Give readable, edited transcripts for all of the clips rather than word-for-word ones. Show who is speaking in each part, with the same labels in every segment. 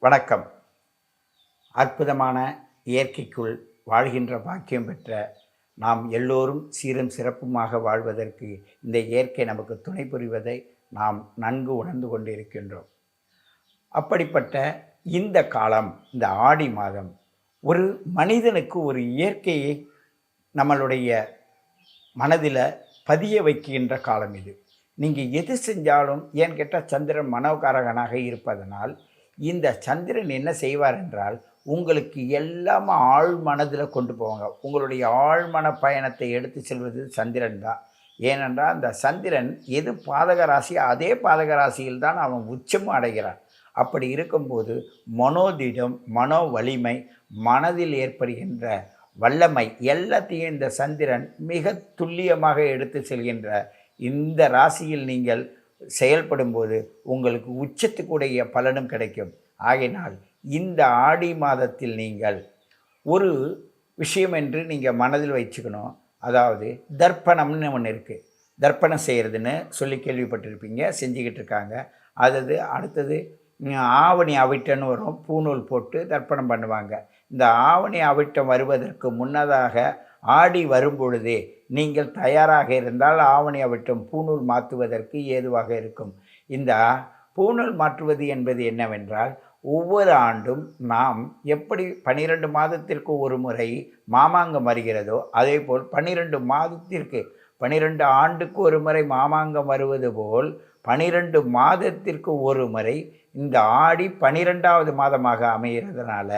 Speaker 1: வணக்கம். அற்புதமான இயற்கைக்குள் வாழ்கின்ற பாக்கியம் பெற்ற நாம் எல்லோரும் சீரும் சிறப்புமாக வாழ்வதற்கு இந்த இயற்கை நமக்கு துணை புரிவதை நாம் நன்கு உணர்ந்து கொண்டிருக்கின்றோம். அப்படிப்பட்ட இந்த காலம், இந்த ஆடி மாதம், ஒரு மனிதனுக்கு ஒரு இயற்கையை நம்மளுடைய மனதில் பதிய வைக்கின்ற காலம் இது. நீங்கள் எது செஞ்சாலும், ஏன்னு கேட்டால் சந்திரன் மனோகாரகனாக இருப்பதனால் இந்த சந்திரன் என்ன செய்வார் என்றால், உங்களுக்கு எல்லாமே ஆழ் மனதில் கொண்டு போவாங்க. உங்களுடைய ஆழ்மன பயணத்தை எடுத்து செல்வது சந்திரன் தான். ஏனென்றால் அந்த சந்திரன் எது பாதக ராசியோ அதே பாதக ராசியில் தான் அவன் உச்சமும் அடைகிறான். அப்படி இருக்கும்போது மனோதிடம், மனோ வலிமை, மனதில் ஏற்படுகின்ற வல்லமை எல்லாத்தையும் இந்த சந்திரன் மிக துல்லியமாக எடுத்து செல்கின்ற இந்த ராசியில் நீங்கள் செயல்படும்போது உங்களுக்கு உச்சத்துக்குடைய பலனும் கிடைக்கும். ஆகையினால் இந்த ஆடி மாதத்தில் நீங்கள் ஒரு விஷயம் என்று நீங்கள் மனதில் வச்சுக்கணும். அதாவது தர்ப்பணம்னு ஒன்று இருக்குது. தர்ப்பணம் செய்கிறதுன்னு சொல்லி கேள்விப்பட்டிருப்பீங்க, செஞ்சுக்கிட்டு இருக்காங்க. அடுத்தது ஆவணி அவிட்டன்னு வரும், பூநூல் போட்டு தர்ப்பணம் பண்ணுவாங்க. இந்த ஆவணி அவிட்டம் வருவதற்கு முன்னதாக ஆடி வரும்பொழுதே நீங்கள் தயாராக இருந்தால் ஆவணி அவிட்டம் பூநூல் மாற்றுவதற்கு ஏதுவாக இருக்கும். இந்த பூநூல் மாற்றுவது என்பது என்னவென்றால், ஒவ்வொரு ஆண்டும் நாம் எப்படி 12 மாதத்திற்கு ஒரு முறை மாமாங்கம் வருகிறதோ அதேபோல் 12 மாதத்திற்கு 12 ஆண்டுக்கு ஒரு முறை மாமாங்கம் வருவது போல் 12 மாதத்திற்கு ஒரு முறை இந்த ஆடி 12வது மாதமாக அமைகிறதுனால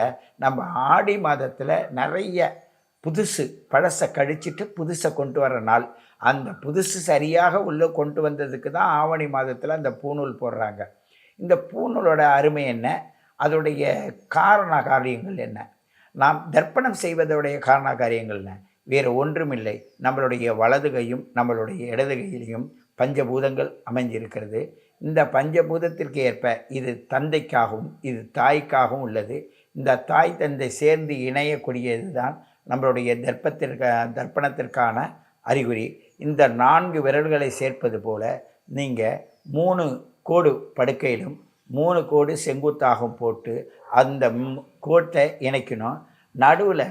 Speaker 1: நம்ம ஆடி மாதத்தில் நிறைய புதுசு பழசை கழிச்சிட்டு புதுசை கொண்டு வர நாள். அந்த புதுசு சரியாக உள்ளே கொண்டு வந்ததுக்கு தான் ஆவணி மாதத்தில் அந்த பூநூல் போடுறாங்க. இந்த பூநூலோட அருமை என்ன, அதோடைய காரண காரியங்கள் என்ன? நாம் தர்ப்பணம் செய்வதோடைய காரண காரியங்கள் என்ன? வேறு ஒன்றுமில்லை. நம்மளுடைய வலது கையும் நம்மளுடைய இடது கையிலையும் பஞ்சபூதங்கள் அமைஞ்சிருக்கிறது. இந்த பஞ்சபூதத்திற்கு ஏற்ப இது தந்தைக்காகவும் இது தாய்க்காகவும் உள்ளது. இந்த தாய் தந்தை சேர்ந்து இணையக்கூடியது தான் நம்மளுடைய தர்ப்பணத்திற்கான அறிகுறி. இந்த 4 விரல்களை சேர்ப்பது போல் நீங்கள் 3 கோடு படுக்கையிலும் 3 கோடு செங்குத்தாகவும் போட்டு அந்த கோட்டை இணைக்கணும். நடுவில்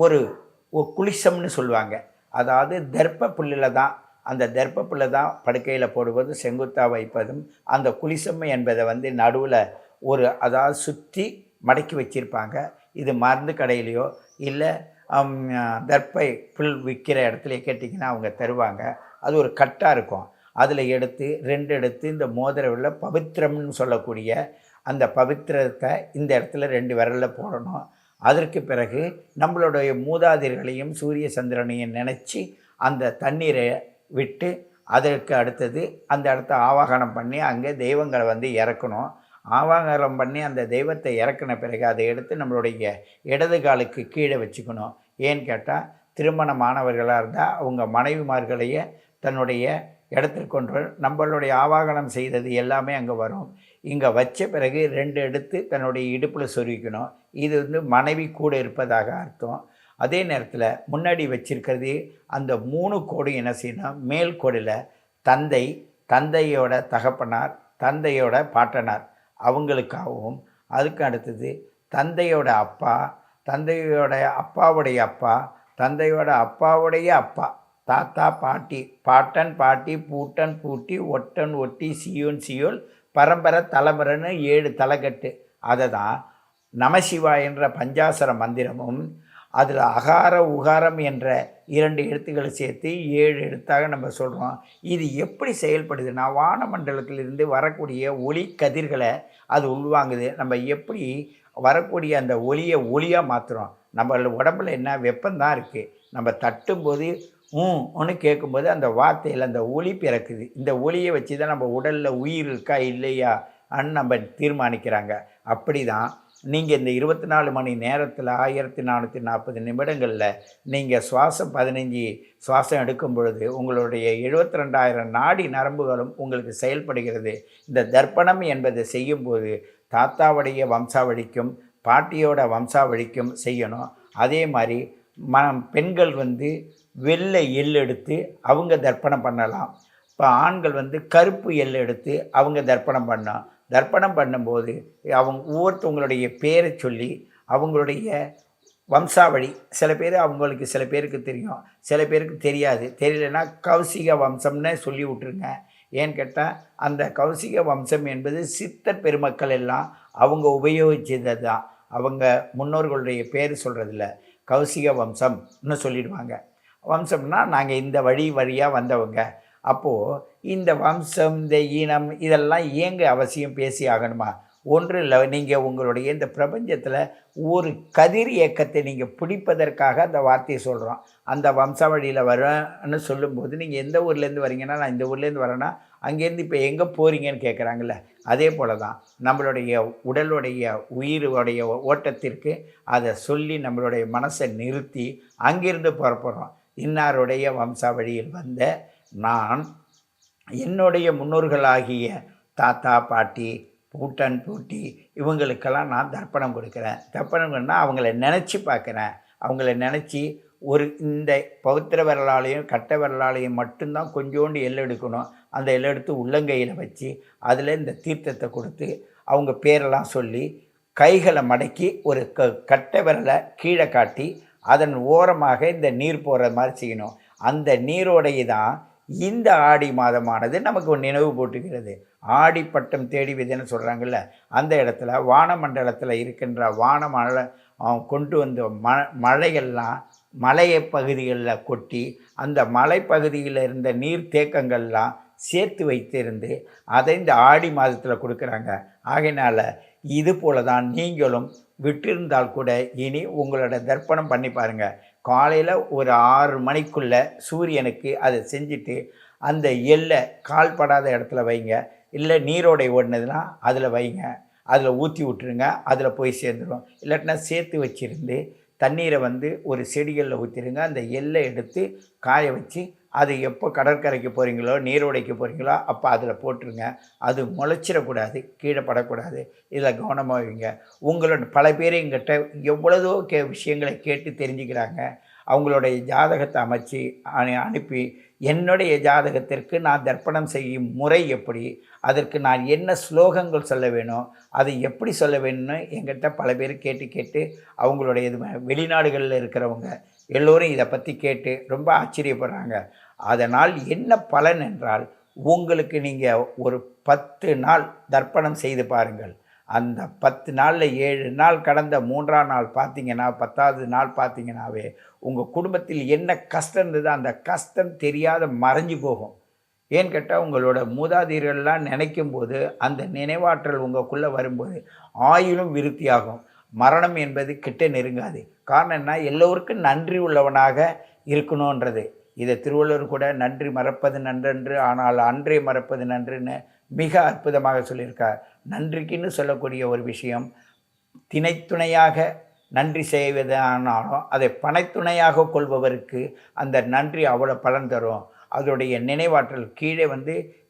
Speaker 1: ஒரு குளிசம்னு சொல்லுவாங்க. அதாவது தர்ப்ப புல்லில் தான், அந்த தர்ப்ப புல்லை தான் படுக்கையில் போடுவது, செங்குத்தாக வைப்பதும். அந்த குளிசம் என்பதை நடுவில் அதாவது சுற்றி மடக்கி வச்சுருப்பாங்க. இது மருந்து கடையிலையோ இல்லை தர்ப்பை புல் விற்கிற இடத்துல கேட்டிங்கன்னா அவங்க தருவாங்க. அது ஒரு கட்டாக இருக்கும். அதில் எடுத்து 2 எடுத்து இந்த மோதிர விரல்ல பவித்திரம்னு சொல்லக்கூடிய அந்த பவித்திரத்தை இந்த இடத்துல 2 விரலில் போடணும். அதற்கு பிறகு நம்மளுடைய மூதாதையர்களையும் சூரிய சந்திரனையும் நினச்சி அந்த தண்ணீரை விட்டு அதற்கு அடுத்தது அந்த இடத்த ஆவாகனம் பண்ணி அங்கே தெய்வங்களை இறக்கணும். ஆவாகனம் பண்ணி அந்த தெய்வத்தை இறக்கின பிறகு அதை எடுத்து நம்மளுடைய இடது காலுக்கு கீழே வச்சுக்கணும். ஏன்னு கேட்டால் திருமணமானவர்களாக இருந்தால் அவங்க மனைவிமார்களையே தன்னுடைய இடத்திற்கு கொண்டு நம்மளுடைய ஆவாகனம் செய்தது எல்லாமே அங்கே வரும். இங்கே வச்ச பிறகு 2 எடுத்து தன்னுடைய இடுப்பில் சொருவிக்கணும். இது மனைவி கூட இருப்பதாக அர்த்தம். அதே நேரத்தில் முன்னாடி வச்சிருக்கிறது அந்த 3 கோடு என்ன செய்யணும், மேல் கோடில் தந்தையோட தகப்பனார், தந்தையோட பாட்டனார் அவங்களுக்காகவும், அதுக்கு அடுத்தது தந்தையோட அப்பா, தந்தையோட அப்பாவுடைய அப்பா, தந்தையோட அப்பாவுடைய அப்பா, தாத்தா பாட்டி, பாட்டன் பாட்டி, பூட்டன் பூட்டி, ஒட்டன் ஒட்டி, சியோன் சியோல், பரம்பரை தலைமுறைன்னு 7 தலைக்கட்டு. அதை தான் நமசிவா என்ற பஞ்சாசர மந்திரமும், அதில் அகார உகாரம் என்ற 2 எழுத்துக்களை சேர்த்து 7 எழுத்தாக நம்ம சொல்கிறோம். இது எப்படி செயல்படுதுன்னா, வானமண்டலத்திலிருந்து வரக்கூடிய ஒளி கதிர்களை அது உள்வாங்குது. நம்ம எப்படி வரக்கூடிய அந்த ஒளியாக மாற்றுறோம். நம்ம உடம்புல என்ன வெப்பந்தான் இருக்குது. நம்ம தட்டும்போது ஒன்று கேட்கும்போது அந்த வார்த்தையில் அந்த ஒளி பிறக்குது. இந்த ஒளியை வச்சு தான் நம்ம உடலில் உயிர் இருக்கா இல்லையா நம்ம தீர்மானிக்கிறாங்க. அப்படி தான் நீங்கள் இந்த 24 மணி நேரத்தில் 1440 நிமிடங்களில் நீங்கள் சுவாசம் 15 சுவாசம் எடுக்கும் பொழுது உங்களுடைய 72,000 நாடி நரம்புகளும் உங்களுக்கு செயல்படுகிறது. இந்த தர்ப்பணம் என்பதை செய்யும்போது தாத்தாவுடைய வம்சாவளிக்கும் பாட்டியோட வம்சாவளிக்கும் செய்யணும். அதே மாதிரி பெண்கள் வெள்ளை எள் எடுத்து அவங்க தர்ப்பணம் பண்ணலாம். இப்போ ஆண்கள் கருப்பு எள் எடுத்து அவங்க தர்ப்பணம் பண்ணலாம். தர்ப்பணம் பண்ணும்போது அவங்க ஒவ்வொருத்தவங்களுடைய பேரை சொல்லி அவங்களுடைய வம்சாவழி சில பேர் அவங்களுக்கு சில பேருக்கு தெரியும், சில பேருக்கு தெரியாது. தெரியலன்னா கௌசிக வம்சம்னு சொல்லி விட்ருங்க. ஏன்னு கேட்டால் அந்த கௌசிக வம்சம் என்பது சித்தர் பெருமக்கள் எல்லாம் அவங்க உபயோகிச்சது தான். அவங்க முன்னோர்களுடைய பேர் சொல்கிறதில்ல. கௌசிக வம்சம்னு சொல்லிடுவாங்க. வம்சம்னா நாங்கள் இந்த வழி வழியாக வந்தவங்க. அப்போது இந்த வம்சம், இந்த இனம் இதெல்லாம் ஏங்க அவசியம் பேசி ஆகணுமா? ஒன்றும் இல்லை. நீங்கள் உங்களுடைய இந்த பிரபஞ்சத்தில் ஒரு கதிர் இயக்கத்தை நீங்கள் பிடிப்பதற்காக அந்த வார்த்தையை சொல்கிறோம். அந்த வம்சாவழியில் வரேன்னு சொல்லும்போது நீங்கள் எந்த ஊர்லேருந்து வரீங்கன்னா, நான் இந்த ஊர்லேருந்து வரேன்னா, அங்கேருந்து இப்போ எங்கே போகிறீங்கன்னு கேட்குறாங்கல்ல. அதே போல் தான் நம்மளுடைய உடலுடைய உயிருடைய ஓட்டத்திற்கு அதை சொல்லி நம்மளுடைய மனசை நிறுத்தி அங்கிருந்து புறப்படுறோம். இன்னாருடைய வம்சாவழியில் வந்த நான் என்னுடைய முன்னோர்களாகிய தாத்தா, பாட்டி, பூட்டன், பூட்டி இவங்களுக்கெல்லாம் நான் தர்ப்பணம் கொடுக்குறேன். தர்ப்பணம் பண்ணால் அவங்கள நினச்சி பார்க்குறேன். அவங்கள நினச்சி ஒரு இந்த பவித்திர விரலாலையும் கட்டை விரலாலையும் மட்டும்தான் கொஞ்சோண்டு எள்ளு எடுக்கணும். அந்த எள்ளு எடுத்து உள்ளங்கையில் வச்சு அதில் இந்த தீர்த்தத்தை கொடுத்து அவங்க பேரெல்லாம் சொல்லி கைகளை மடக்கி ஒரு கட்டை விரலை கீழே காட்டி அதன் ஓரமாக இந்த நீர் போகிற மாதிரி செய்யணும். அந்த நீரோடையை தான் இந்த ஆடி மாதமானது நமக்கு நினைவு போட்டுகிறது. ஆடி பட்டம் தேடி விதைன்னு சொல்கிறாங்கல்ல, அந்த இடத்துல வானமண்டலத்தில் இருக்கின்ற வானமழை கொண்டு வந்த மழைகள்லாம் மலையை பகுதிகளில் கொட்டி அந்த மலைப்பகுதியில் இருந்த நீர் தேக்கங்கள்லாம் சேர்த்து வைத்திருந்து அதை இந்த ஆடி மாதத்தில் கொடுக்குறாங்க. ஆகையினால் இது போல தான் நீங்களும் விட்டிருந்தால் கூட இனி உங்களோட தர்ப்பணம் பண்ணி பாருங்கள். காலையில் ஒரு 6 மணிக்குள்ளே சூரியனுக்கு அதை செஞ்சுட்டு அந்த எள்ளை கால்படாத இடத்துல வைங்க. இல்லை நீரோடை ஓடினதுன்னா அதில் வைங்க, அதில் ஊற்றி விட்டுருங்க, அதில் போய் சேர்ந்துடும். இல்லாட்டினா சேர்த்து வச்சுருந்து தண்ணீரை ஒரு செடிகளில் ஊற்றிடுங்க. அந்த எள்ளை எடுத்து காய வச்சு அது எப்போ கடற்கரைக்கு போகிறீங்களோ நீரோடைக்கு போகிறீங்களோ அப்போ அதில் போட்டுருங்க. அது முளைச்சிடக்கூடாது, கீழே படக்கூடாது. இதில் கவனமாக வைங்க. உங்களோட பல பேர் எங்கிட்ட எவ்வளவோ விஷயங்களை கேட்டு தெரிஞ்சுக்கிறாங்க. அவங்களுடைய ஜாதகத்தை அமைச்சு அனுப்பி என்னுடைய ஜாதகத்திற்கு நான் தர்ப்பணம் செய்யும் முறை எப்படி, அதற்கு நான் என்ன ஸ்லோகங்கள் சொல்ல வேணும், அதை எப்படி சொல்ல வேணும்னு எங்கிட்ட பல பேர் கேட்டு அவங்களுடைய வெளிநாடுகளில் இருக்கிறவங்க எல்லோரும் இதை பற்றி கேட்டு ரொம்ப ஆச்சரியப்படுறாங்க. அதனால் என்ன பலன் என்றால், உங்களுக்கு நீங்கள் ஒரு 10 நாள் தர்ப்பணம் செய்து பாருங்கள். அந்த 10 நாளில் 7 நாள் கடந்த 3ஆம் நாள் பார்த்தீங்கன்னா 10வது நாள் பார்த்தீங்கன்னாவே உங்கள் குடும்பத்தில் என்ன கஷ்டம் இருந்ததோ அந்த கஷ்டம் தெரியாத மறைஞ்சு போகும். ஏன்னு கேட்டால் உங்களோட மூதாதையர்கள்லாம் நினைக்கும் போது அந்த நினைவாற்றல் உங்களுக்குள்ளே வரும்போது ஆயுளும் விருத்தியாகும். மரணம் என்பது கிட்ட நெருங்காது. காரணம் என்ன, எல்லோருக்கும் நன்றி உள்ளவனாக இருக்கணுன்றது. இதை திருவள்ளுவர் கூட நன்றி மறப்பது நன்றன்று ஆனால் அன்றே மறப்பது நன்றுன்னு மிக அற்புதமாக சொல்லியிருக்கார். நன்றிக்குன்னு சொல்லக்கூடிய ஒரு விஷயம் திணைத்துணையாக நன்றி செய்வதானாலும் அதை பனைத்துணையாக கொள்பவருக்கு அந்த நன்றி அவ்வளோ பலன் தரும். அதோடைய நினைவாற்றல் கீழே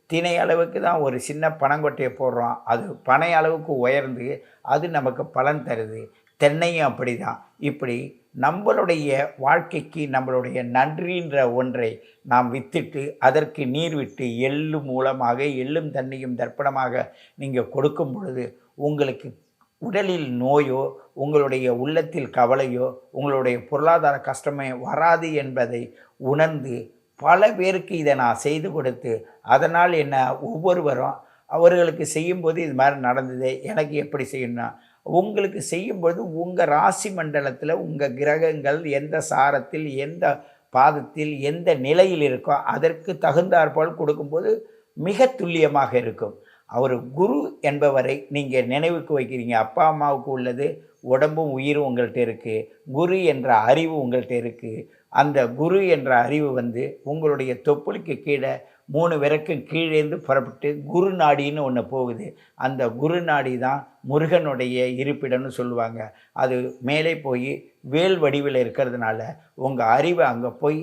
Speaker 1: திணை அளவுக்கு தான் ஒரு சின்ன பனங்கொட்டையை போடுறோம், அது பனை அளவுக்கு உயர்ந்து அது நமக்கு பலன் தருது. தென்னையும் அப்படி தான். இப்படி நம்மளுடைய வாழ்க்கைக்கு நம்மளுடைய நன்றின்ற ஒன்றை நாம் வித்துட்டு அதற்கு நீர் விட்டு எள்ளு மூலமாக எள்ளும் தண்ணியும் தர்ப்பணமாக நீங்கள் கொடுக்கும் பொழுது உங்களுக்கு உடலில் நோயோ உங்களுடைய உள்ளத்தில் கவலையோ உங்களுடைய பொருளாதார கஷ்டமே வராது என்பதை உணர்ந்து பல பேருக்கு இதை நான் செய்து கொடுத்து அதனால் என்ன ஒவ்வொருவரும் அவர்களுக்கு செய்யும்போது இது மாதிரி நடந்தது, எனக்கு எப்படி செய்யணும்னா உங்களுக்கு செய்யும்போது உங்கள் ராசி மண்டலத்தில் உங்கள் கிரகங்கள் எந்த சாரத்தில் எந்த பாதத்தில் எந்த நிலையில் இருக்கோ அதற்கு தகுந்தாற்போல் கொடுக்கும்போது மிக துல்லியமாக இருக்கும். அவர் குரு என்பவரை நீங்கள் நினைவுக்கு வைக்கிறீங்க. அப்பா அம்மாவுக்கு உள்ளது உடம்பும் உயிரும் உங்கள்கிட்ட இருக்குது. குரு என்ற அறிவு உங்கள்கிட்ட இருக்குது. அந்த குரு என்ற அறிவு உங்களுடைய தொப்புளுக்கு கீழே 3 விரக்கும் கீழேந்து புறப்பட்டு குரு நாடின்னு ஒன்று போகுது. அந்த குரு நாடி தான் முருகனுடைய இருப்பிடம்னு சொல்லுவாங்க. அது மேலே போய் வேல் வடிவில் இருக்கிறதுனால உங்கள் அறிவை அங்கே போய்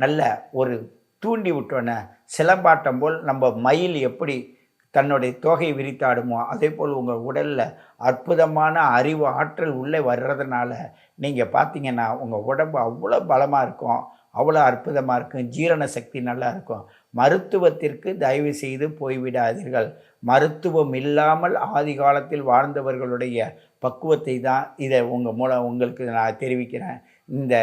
Speaker 1: நல்ல ஒரு தூண்டி விட்டோன்னே சிலம்பாட்டம் போல் நம்ம மயில் எப்படி தன்னுடைய தோகை விரித்தாடுமோ அதே போல் உங்கள் உடலில் அற்புதமான அறிவு ஆற்றல் உள்ளே வர்றதுனால நீங்கள் பார்த்தீங்கன்னா உங்கள் உடம்பு அவ்வளோ பலமாக இருக்கும். அவ்வளோ அற்புதமாக இருக்கும். ஜீரண சக்தி நல்லா இருக்கும். மருத்துவத்திற்கு தயவு செய்து போய்விடாதீர்கள். மருத்துவம் இல்லாமல் ஆதி காலத்தில் வாழ்ந்தவர்களுடைய பக்குவத்தை தான் இதை உங்கள் மூலம் உங்களுக்கு நான் தெரிவிக்கிறேன். இந்த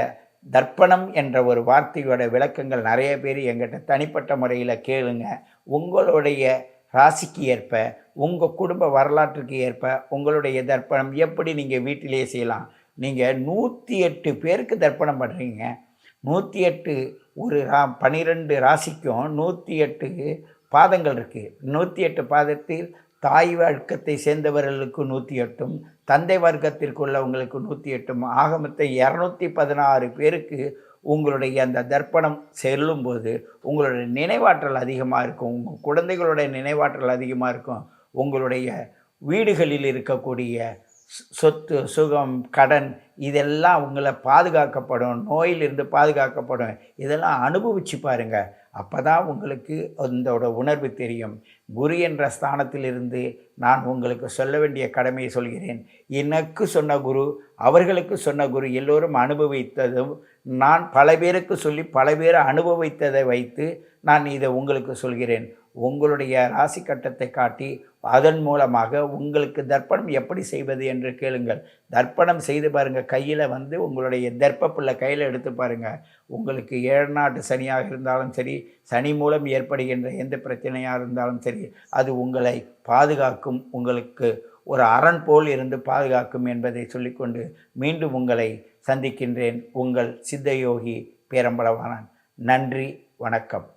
Speaker 1: தர்ப்பணம் என்ற ஒரு வார்த்தையோட விளக்கங்கள் நிறைய பேர் எங்கிட்ட தனிப்பட்ட முறையில் கேளுங்க. உங்களுடைய ராசிக்கு ஏற்ப, உங்கள் குடும்ப வரலாற்றுக்கு ஏற்ப உங்களுடைய தர்ப்பணம் எப்படி நீங்கள் வீட்டிலேயே செய்யலாம். நீங்கள் 108 பேருக்கு தர்ப்பணம் பண்ணுறீங்க. 108 ஒரு 12 ராசிக்கும் 108 பாதங்கள் இருக்குது. 108 பாதத்தில் தாய் வர்க்கத்தை சேர்ந்தவர்களுக்கு 108ம், தந்தை வர்க்கத்திற்கு உள்ளவங்களுக்கு 108ம், ஆக மொத்தம் 216 பேருக்கு உங்களுடைய அந்த தர்ப்பணம் செல்லும்போது உங்களுடைய நினைவாற்றல் அதிகமாக இருக்கும். உங்கள் குழந்தைகளுடைய நினைவாற்றல் அதிகமாக இருக்கும். உங்களுடைய வீடுகளில் இருக்கக்கூடிய சொத்து, சுகம், கடன் இதெல்லாம் உங்களை பாதுகாக்கப்படும். நோயிலிருந்து பாதுகாக்கப்படும். இதெல்லாம் அனுபவித்து பாருங்கள். அப்போ தான் உங்களுக்கு அதோட உணர்வு தெரியும். குரு என்ற ஸ்தானத்திலிருந்து நான் உங்களுக்கு சொல்ல வேண்டிய கடமையை சொல்கிறேன். எனக்கு சொன்ன குரு, அவர்களுக்கு சொன்ன குரு, எல்லோரும் அனுபவித்ததும் நான் பல பேருக்கு சொல்லி பல பேர் அனுபவித்ததை வைத்து நான் இதை உங்களுக்கு சொல்கிறேன். உங்களுடைய ராசி கட்டத்தை காட்டி அதன் மூலமாக உங்களுக்கு தர்ப்பணம் எப்படி செய்வது என்று கேளுங்கள். தர்ப்பணம் செய்து பாருங்கள். கையில் உங்களுடைய தர்ப்பப்புள்ள கையில் எடுத்து பாருங்கள். உங்களுக்கு 7 நாட்டு சனியாக இருந்தாலும் சரி, சனி மூலம் ஏற்படுகின்ற எந்த பிரச்சனையாக இருந்தாலும் சரி, அது உங்களை பாதுகாக்கும். உங்களுக்கு ஒரு அரண் போல் இருந்து பாதுகாக்கும் என்பதை சொல்லிக்கொண்டு மீண்டும் உங்களை சந்திக்கின்றேன். உங்கள் சித்தயோகி பேரம்பலவாணன். நன்றி, வணக்கம்.